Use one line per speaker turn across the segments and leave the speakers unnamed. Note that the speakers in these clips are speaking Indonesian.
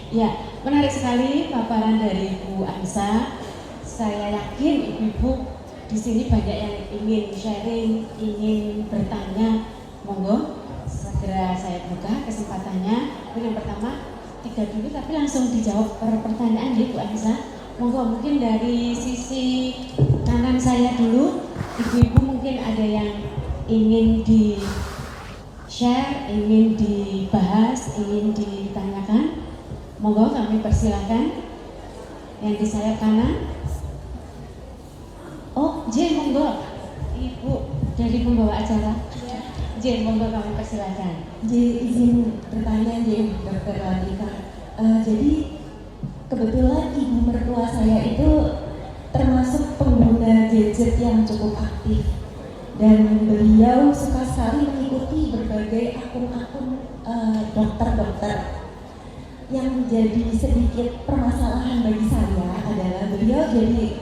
Ya, menarik sekali paparan dari Bu Ansa. Saya yakin ibu-ibu di sini banyak yang ingin sharing, ingin bertanya. Monggo, segera saya buka kesempatannya. Yang pertama, 3 dulu tapi langsung dijawab pertanyaan ya Bu Ansa. Monggo, mungkin dari sisi kanan saya dulu. Ibu-ibu mungkin ada yang ingin di share, ingin dibahas, ingin ditanyakan. Monggo kami persilakan. Yang di sayap kanan. Oh, J, monggo. Ibu dari pembawa acara. J, monggo kami persilakan.
J, izin bertanya J, Dokter Lalita. Jadi kebetulan ibu mertua saya itu termasuk pengguna gadget yang cukup aktif, dan beliau suka sekali mengikuti berbagai akun-akun dokter-dokter. Yang menjadi sedikit permasalahan bagi saya adalah beliau jadi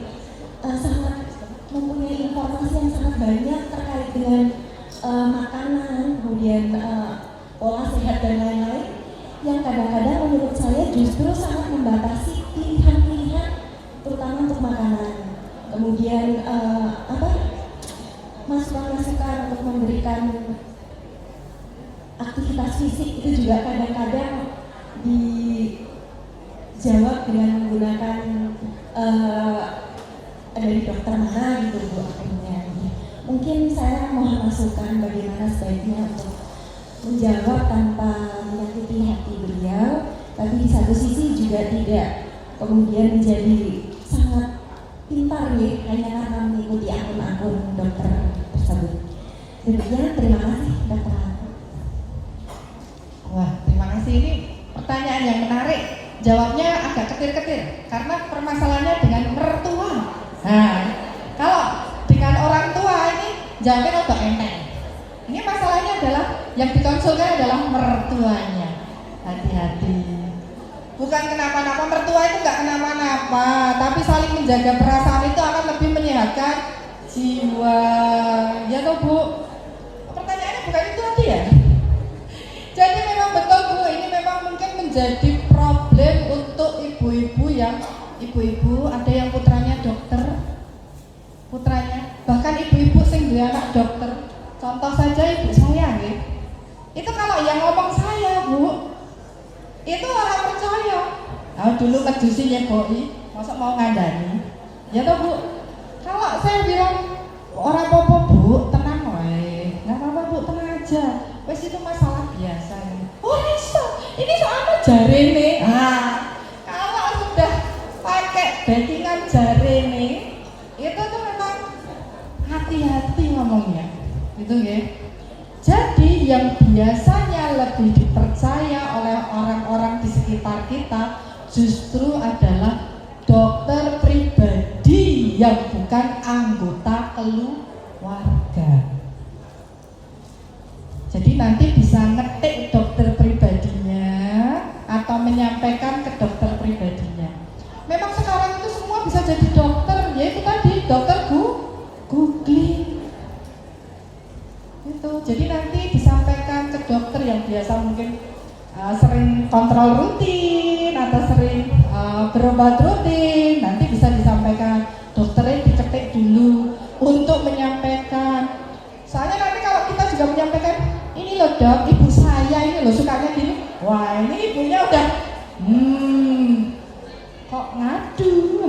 sangat mempunyai informasi yang sangat banyak terkait dengan makanan, kemudian pola sehat dan lain-lain, yang kadang-kadang menurut saya justru sangat membatasi pilihan-pilihan, terutama untuk makanan. Kemudian masukan-masukan untuk memberikan aktivitas fisik itu juga kadang-kadang dijawab dengan menggunakan dari dokter mana gitu Bu akhirnya. Mungkin saya mohon masukan bagaimana sebaiknya untuk menjawab tanpa menyakiti hati beliau, tapi di satu sisi juga tidak kemudian menjadi sangat pintar ya hanya karena mengikuti akun-akun dokter tersebut. Demikian, terima kasih dokter.
Wah, terima kasih, ini pertanyaan yang menarik. Jawabnya agak ketir-ketir karena permasalahannya dengan mertua. Nah, kalau dengan orang tua ini jawabnya agak enteng. Ini masalahnya adalah yang dikonsulkan adalah mertuanya. Hati-hati. Bukan kenapa-napa, mertua itu nggak kenapa-napa, tapi saling menjaga perasaan itu akan lebih menyehatkan jiwa. Ya toh Bu? Pertanyaannya bukan itu tadi ya? Jadi memang betul Bu, ini memang mungkin menjadi problem untuk ibu-ibu yang ada yang putranya dokter, bahkan ibu-ibu sing duwe anak dokter. Contoh saja ibu saya nih. Itu kalau yang ngomong saya Bu, itu orang percaya. Nah, dulu mejusi nyeboi, masa mau ngandani. Ya toh Bu, kalau saya bilang orang apa-apa Bu, tenang wae, nggak apa-apa Bu, tenang aja. Wes itu masalah biasa ini. Oh ini soalnya jarene. Kalau sudah pakai backingan jarene, itu tuh memang hati-hati ngomongnya, gitu ya. Jadi yang biasanya lebih dipercaya oleh orang-orang di sekitar kita justru adalah dokter pribadi yang bukan anggota keluarga. Jadi nanti bisa ngetik dokter pribadinya atau menyampaikan ke dokter pribadinya. Memang sekarang itu semua bisa jadi dokter, yaitu tadi dokter googling. Itu. Jadi nanti disampaikan ke dokter yang biasa mungkin sering kontrol rutin atau sering berobat rutin, nanti bisa disampaikan, dokternya diketik dulu untuk menyampaikan. Soalnya nanti kalau kita juga menyampaikan, ini loh dok, ibu saya ini loh sukanya gini, wah ini ibunya udah kok ngadu.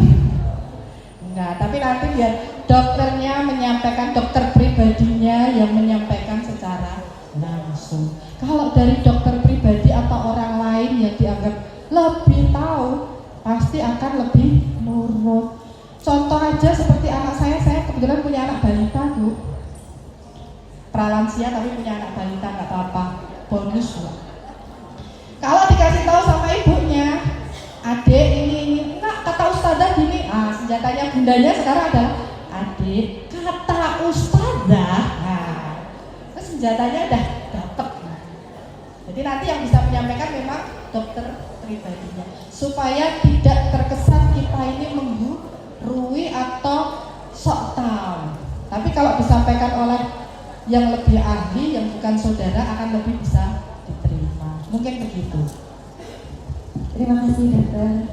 Enggak, tapi nanti biar dokternya menyampaikan, dokter pribadinya yang menyampaikan secara langsung. Kalau dari dokter pribadi atau orang lain yang dianggap lebih tahu, pasti akan lebih nurut. Contoh aja seperti anak saya kebetulan punya anak balita Bu, pralansia tapi punya anak balita, nggak apa-apa, bonus Bu. Kalau dikasih tahu sama ibunya, adik ini enggak, kata ustazah gini, senjatanya bundanya sekarang adalah adik, kata ustazah, terus senjatanya udah dapet. Jadi nanti yang bisa menyampaikan memang dokter pribadinya, supaya tidak terkesan kita ini menggurui atau sok tahu. Tapi kalau disampaikan oleh yang lebih ahli, yang bukan saudara, akan lebih bisa diterima. Mungkin begitu.
Terima kasih dokter.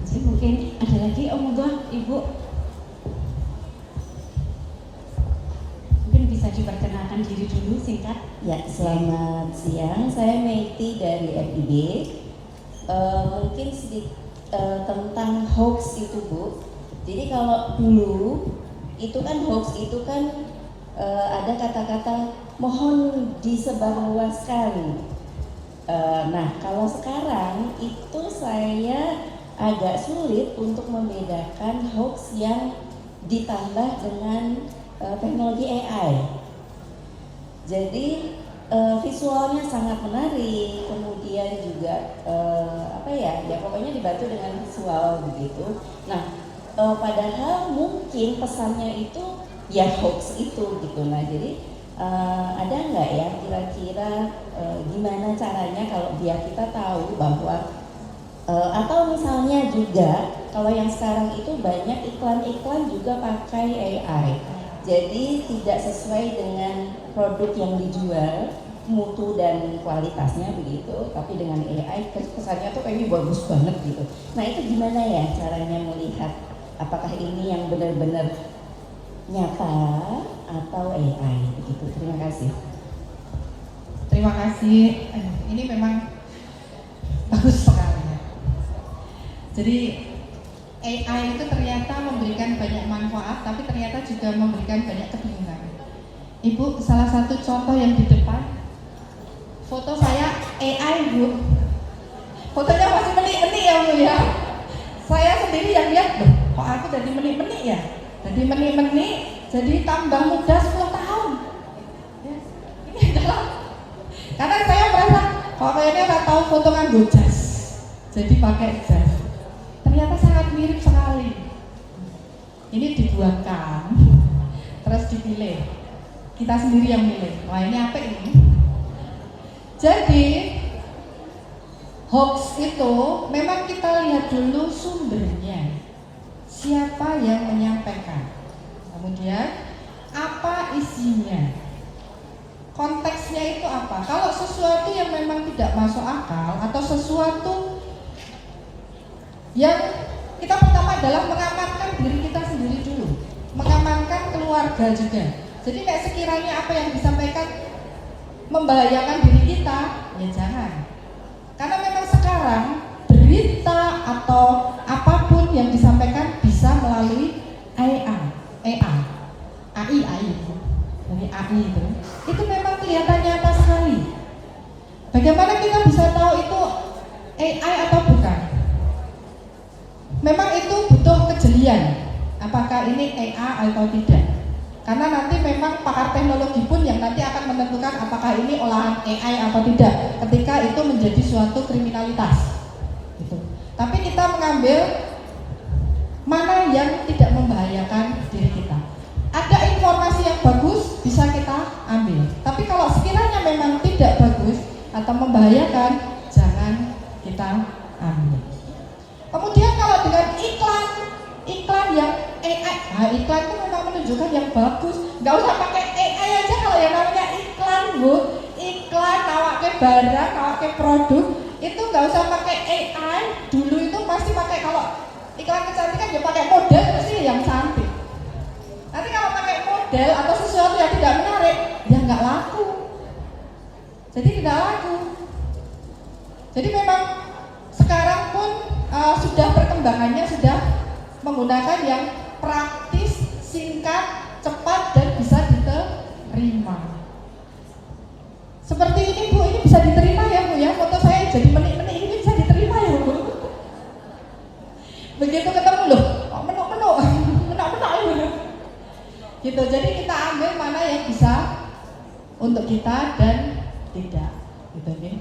Jadi mungkin ada lagi, monggo Ibu. Mungkin bisa diperkenalkan diri dulu singkat.
Ya, selamat siang. Saya Meiti dari FIB. Mungkin sedikit tentang hoax itu, Bu. Jadi kalau dulu itu kan hoax itu kan ada kata-kata mohon disebarluaskan. Nah, kalau sekarang itu saya agak sulit untuk membedakan hoax yang ditambah dengan teknologi AI. Jadi visualnya sangat menarik, kemudian juga ya pokoknya dibantu dengan visual begitu. Nah, padahal mungkin pesannya itu ya hoax itu gitu. Nah, jadi ada nggak ya kira-kira gimana caranya kalau biar kita tahu bahwa atau misalnya juga kalau yang sekarang itu banyak iklan-iklan juga pakai AI. Jadi tidak sesuai dengan produk yang dijual, mutu dan kualitasnya begitu, tapi dengan AI kesannya tuh kayaknya bagus banget gitu. Nah, itu gimana ya caranya melihat apakah ini yang benar-benar nyata atau AI begitu. Terima kasih.
Terima kasih. Ini memang bagus sekali ya. Jadi AI itu ternyata memberikan banyak manfaat, tapi ternyata juga memberikan banyak kebingungan. Ibu, salah satu contoh yang di depan, foto saya AI, Bu. Fotonya masih menik-menik ya, Bu ya. Saya sendiri yang lihat, loh, kok aku jadi menik-menik ya? Jadi menik-menik, jadi tambah muda 10 tahun. Ya, ini adalah, karena saya merasa, kok kayaknya nggak tahu foto nganggo jas, jadi pakai jas. Ternyata sangat mirip sekali. Ini dibuatkan, terus dipilih. Kita sendiri yang milih. Wah, ini apa ini? Jadi hoax itu memang kita lihat dulu sumbernya. Siapa yang menyampaikan? Kemudian apa isinya? Konteksnya itu apa? Kalau sesuatu yang memang tidak masuk akal atau sesuatu yang kita pertama adalah mengamankan diri kita sendiri dulu, mengamankan keluarga juga. Jadi kayak sekiranya apa yang disampaikan membahayakan diri kita, ya jangan. Karena memang sekarang berita atau apapun yang disampaikan bisa melalui AI, dari AI itu memang kelihatan nyata sekali. Bagaimana kita bisa tahu itu AI atau bukan? Memang itu butuh kejelian, apakah ini AI atau tidak. Karena nanti memang pakar teknologi pun yang nanti akan menentukan apakah ini olahan AI atau tidak ketika itu menjadi suatu kriminalitas gitu. Tapi kita mengambil mana yang tidak membahayakan diri kita. Ada informasi yang bagus bisa kita ambil, tapi kalau sekiranya memang tidak bagus atau membahayakan, jangan kita ambil. Kemudian kalau dengan iklan yang AI, nah iklan itu memang menunjukkan yang bagus. Nggak usah pakai AI aja kalau yang namanya iklan, Bu. Iklan nawake barang, nawake produk, itu nggak usah pakai AI. Dulu itu pasti pakai, kalau iklan kecantikan ya pakai model pasti yang cantik. Nanti kalau pakai model atau sesuatu yang tidak menarik, ya nggak laku. Jadi tidak laku. Jadi memang sekarang pun sudah perkembangannya sudah menggunakan yang praktis, singkat, cepat dan bisa diterima. Seperti ini, Bu, ini bisa diterima ya, Bu ya. Foto saya jadi menik-menik ini bisa diterima ya, Bu. Begitu ketemu loh, kok menuk-menuk ya. Gitu. Jadi kita ambil mana yang bisa untuk kita dan tidak. Gitu nih.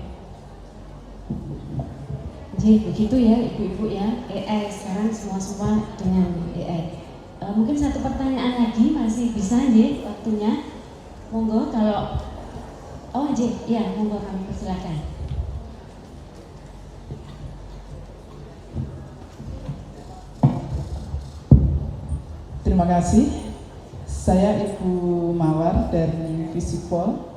Jadi begitu ya ibu-ibu ya, AI sekarang semua dengan AI. Mungkin satu pertanyaan lagi masih bisa ya waktunya. Monggo kalau ya monggo kami persilakan.
Terima kasih. Saya Ibu Mawar dari Visipol.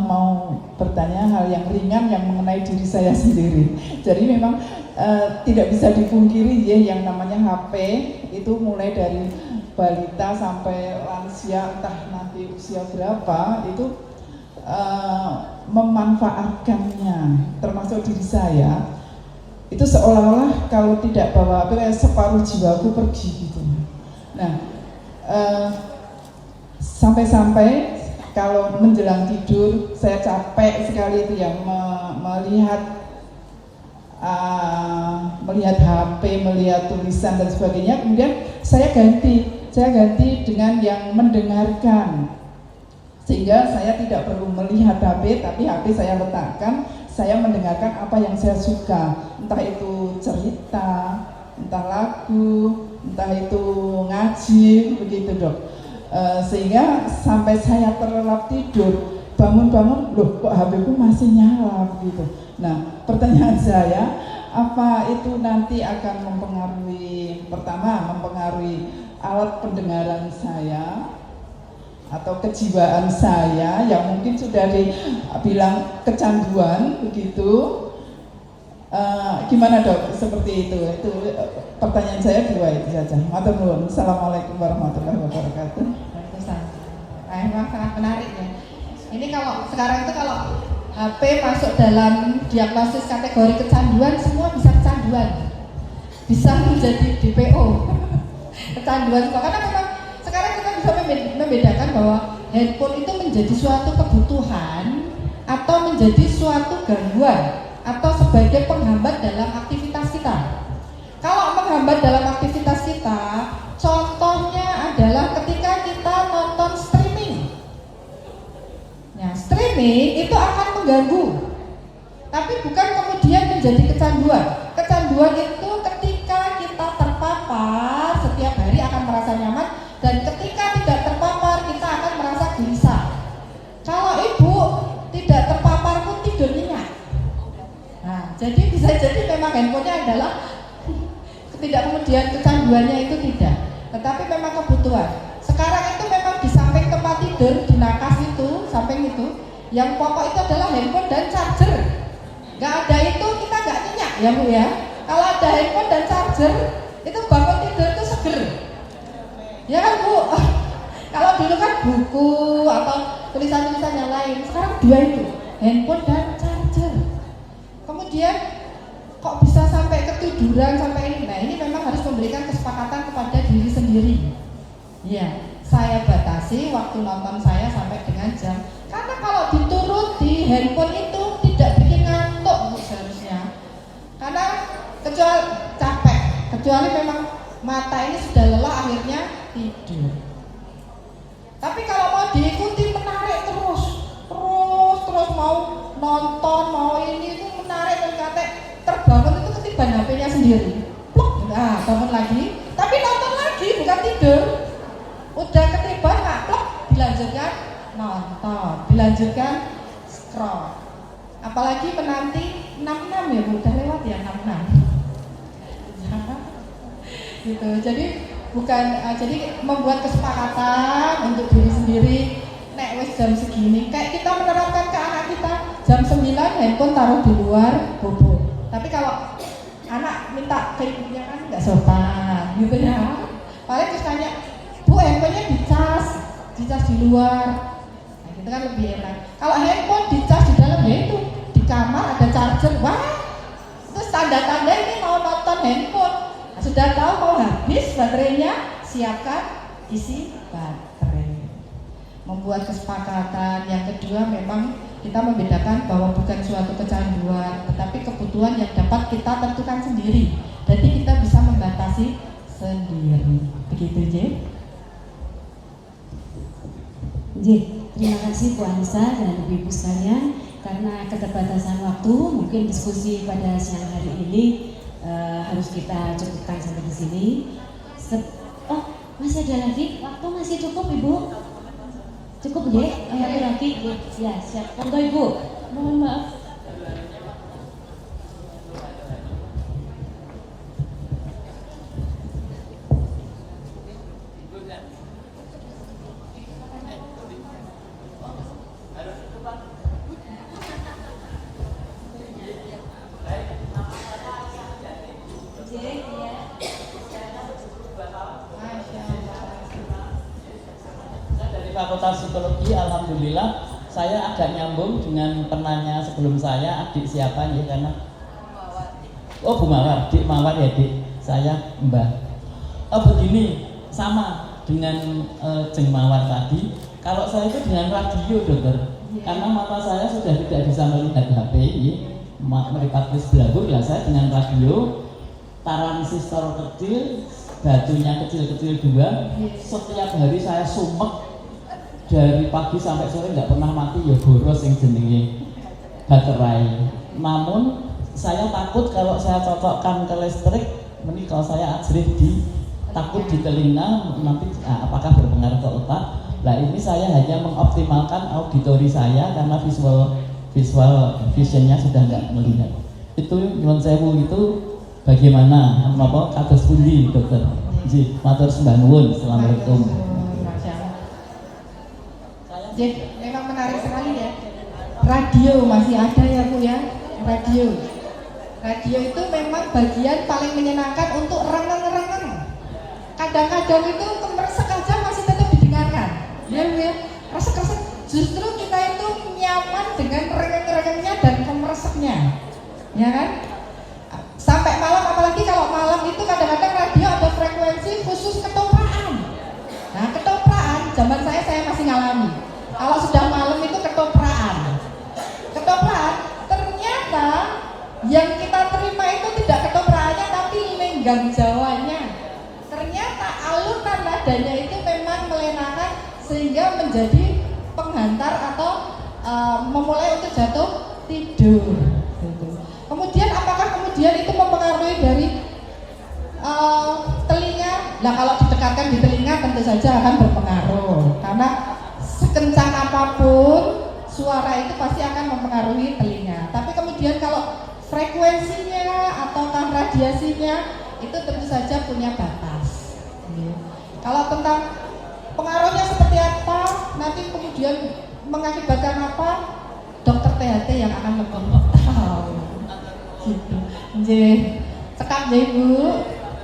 mau bertanya hal yang ringan yang mengenai diri saya sendiri. Jadi memang tidak bisa dipungkiri ya, yang namanya HP itu mulai dari balita sampai lansia, entah nanti usia berapa, itu memanfaatkannya, termasuk diri saya. Itu seolah-olah kalau tidak bawa HP, separuh jiwaku pergi gitu. Nah, sampai-sampai kalau menjelang tidur saya capek sekali itu ya, melihat HP, melihat tulisan dan sebagainya. Kemudian saya ganti dengan yang mendengarkan, sehingga saya tidak perlu melihat HP, tapi HP saya letakkan, saya mendengarkan apa yang saya suka, entah itu cerita, entah lagu, entah itu ngaji, begitu Dok. Sehingga sampai saya terlelap tidur, bangun-bangun, loh kok HP-ku masih nyala gitu. Nah, pertanyaan saya, apa itu nanti akan mempengaruhi, pertama mempengaruhi alat pendengaran saya atau kejiwaan saya yang mungkin sudah dibilang kecanduan begitu. Gimana Dok, seperti itu pertanyaan saya dua itu saja. Matur nuwun. Assalamualaikum warahmatullahi wabarakatuh.
Memang sangat menarik ya. Ini kalau sekarang itu kalau HP masuk dalam diagnosis kategori kecanduan, semua bisa kecanduan, bisa menjadi DPO. Kecanduan, karena memang sekarang kita bisa membedakan bahwa handphone itu menjadi suatu kebutuhan atau menjadi suatu gangguan atau sebagai penghambat dalam aktivitas kita. Kalau menghambat dalam aktivitas kita, contohnya adalah ketika kita nonton streaming. Nah, streaming itu akan mengganggu, tapi bukan kemudian menjadi kecanduan. Kecanduan itu ketika kita terpapar setiap hari akan merasa nyaman, dan ketika tidak terpapar kita akan merasa gelisah. Kalau ibu tidak terpapar pun tidur nyenyak. Nah, jadi bisa jadi memang handphonenya adalah tidak, kemudian kecanduannya itu tidak, tetapi memang kebutuhan. Sekarang itu memang di samping tempat tidur, di nakas itu, samping itu, yang pokok itu adalah handphone dan charger. Nggak ada itu kita nggak nyenyak ya Bu ya. Kalau ada handphone dan charger, itu bangun tidur itu seger. Ya kan Bu? Kalau dulu kan buku atau tulisan-tulisan yang lain, sekarang dua itu, handphone dan charger. Kemudian kok bisa sampai ketiduran sampai ini? Nah, ini memang harus memberikan kesepakatan kepada diri sendiri. Ya, saya batasi waktu nonton saya sampai dengan jam. Karena kalau dituruti handphone itu tidak bikin ngantuk Bu seharusnya. Karena kecuali capek, kecuali memang mata ini sudah lelah akhirnya tidur. Tapi kalau mau diikuti menarik terus mau nonton, mau ini itu menarik dan kate terbangun itu ketiban HP-nya sendiri. Pluk, nah bangun lagi, tapi nonton lagi bukan tidur. Udah ketiban nggak pluk, dilanjutkan nonton, dilanjutkan scroll. Apalagi menanti 66 ya Bu, udah lewat ya 66. Gitu. Jadi bukan jadi membuat kesepakatan untuk diri sendiri. Nek wis jam segini, kayak kita menerapkan ke anak kita jam 9 handphone taruh di luar bobo. Tapi kalau anak minta ke ibunya kan nggak sopan, gitu ya. Paling terus tanya, Bu handphonenya dicas di luar. Nah, gitu kan lebih enak. Kalau handphone dicas di dalam, ya itu di kamar ada charger, wah itu tanda-tanda ini mau nonton handphone. Nah, sudah tahu mau habis baterainya, siapkan isi baterai. Membuat kesepakatan. Yang kedua memang kita membedakan bahwa bukan suatu kecanduan, tetapi kebutuhan yang dapat kita tentukan sendiri. Jadi kita bisa membatasi sendiri. Begitu J.
Terima kasih Bu Anissa dan Ibu-ibu sekalian. Karena keterbatasan waktu, mungkin diskusi pada siang hari ini harus kita cukupkan sampai di sini. Oh, masih ada lagi? Waktu masih cukup Ibu? Cukup ya? Lagi? Ya, siap. Monggo Ibu. Mohon maaf.
Fakultas Psikologi, alhamdulillah saya agak nyambung dengan penanya sebelum saya, adik siapa ya karena oh Bu Mawar, Dik Mawar ya Dik, saya Mbah. Oh begini, sama dengan Jeng Mawar tadi, kalau saya itu dengan radio dokter, karena mata saya sudah tidak bisa melihat HP, meripat belabur, lah saya dengan radio, transistor kecil, batunya kecil-kecil 2, setiap hari saya sumek dari pagi sampai sore nggak pernah mati ya boros yang jenenge baterai. Namun saya takut kalau saya cocokkan ke listrik, ini kalau saya ajrih takut di telinga nanti apakah berpengaruh ke otak. Nah ini saya hanya mengoptimalkan auditori saya karena visual visionnya sudah nggak melihat. Itu nyuwun sewu itu bagaimana? Apa kados pundi dokter? Nggih, matur sembah nuwun. Assalamualaikum.
Jadi memang menarik sekali ya. Radio masih ada ya Bu ya. Radio itu memang bagian paling menyenangkan untuk rengeng-rengeng. Kadang-kadang itu kemeresek aja masih tetap didengarkan. Ya Bu ya. Resek-resek. Justru kita itu nyaman dengan rengeng-rengengnya dan kemereseknya. Ya kan? Sampai malam, apalagi kalau malam itu kadang-kadang radio ada frekuensi khusus ketopraan. Nah ketopraan, zaman saya masih ngalami. Kalau sudah malam itu ketopraan, ternyata yang kita terima itu tidak ketopraannya tapi lenggang Jawanya. Ternyata alunan nadanya itu memang melenakan sehingga menjadi penghantar atau memulai untuk jatuh tidur. Kemudian apakah kemudian itu mempengaruhi dari telinga? Nah kalau didekatkan di telinga tentu saja akan berpengaruh karena sekencang apapun suara itu pasti akan mempengaruhi telinga. Tapi kemudian kalau frekuensinya atau radiasinya itu tentu saja punya batas. Kalau tentang pengaruhnya seperti apa, nanti kemudian mengakibatkan apa, dokter THT yang akan lebih tahu. Gitu. Nggih. Cekap nggih Bu.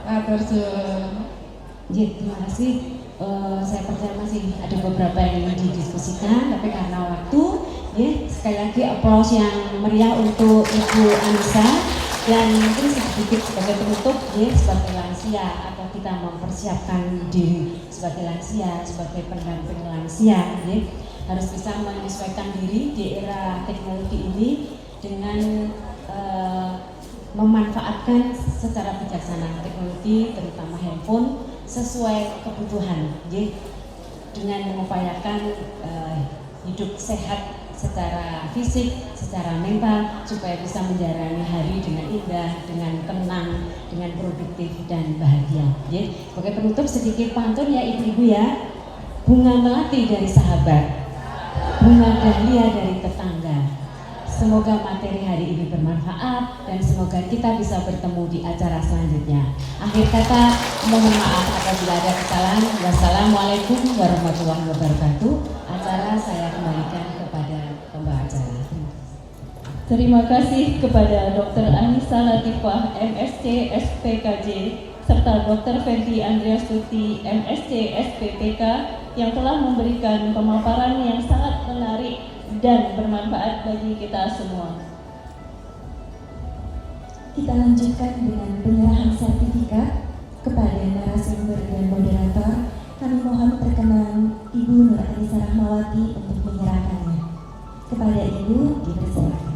Matur suwun.
Nggih, terima kasih. Saya percaya masih ada beberapa yang ingin didiskusikan, tapi karena waktu, ya sekali lagi aplaus yang meriah untuk Ibu Anissa dan mungkin sedikit sebagai penutup, ya sebagai lansia atau kita mempersiapkan diri sebagai lansia, sebagai pendamping lansia, ya harus bisa menyesuaikan diri di era teknologi ini dengan memanfaatkan secara bijaksana teknologi, terutama handphone sesuai kebutuhan, ya, dengan mengupayakan hidup sehat secara fisik, secara mental, supaya bisa menjalani hari dengan indah, dengan tenang, dengan produktif dan bahagia. Ya. Sebagai penutup sedikit pantun ya ibu-ibu ya, bunga melati dari sahabat, bunga dahlia dari tetangga. Semoga materi hari ini bermanfaat dan semoga kita bisa bertemu di acara selanjutnya. Akhir kata, mohon maaf apabila ada kesalahan. Wassalamualaikum warahmatullahi wabarakatuh. Acara saya kembalikan kepada pembawa acara.
Terima kasih kepada Dr. Anissa Latifah, MSc SPKJ, serta Dr. Fenty Andreastuti, MSc SPPK, yang telah memberikan pemaparan yang sangat menarik dan bermanfaat bagi kita semua.
Kita lanjutkan dengan penyerahan sertifikat kepada narasumber dan moderator. Kami mohon perkenan Ibu Nur Anissa Rahmawati untuk menyerahkannya. Kepada Ibu dipersilakan.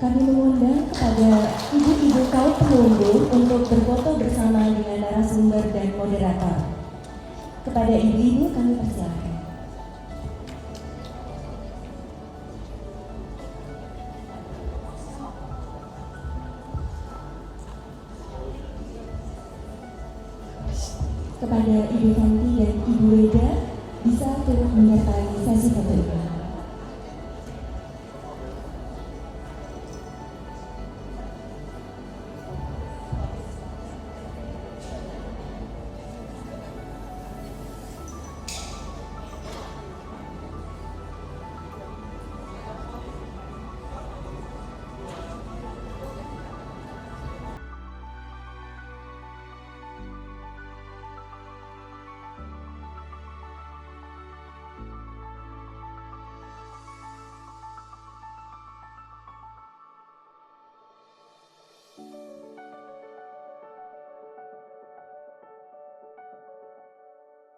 kami mengundang kepada ibu-ibu kaum pengunjung untuk berfoto bersama dengan narasumber dan moderator. Kepada ibu-ibu kami persilakan. Kepada Ibu Tanti dan Ibu Weda bisa turut menyertai sesi foto ini.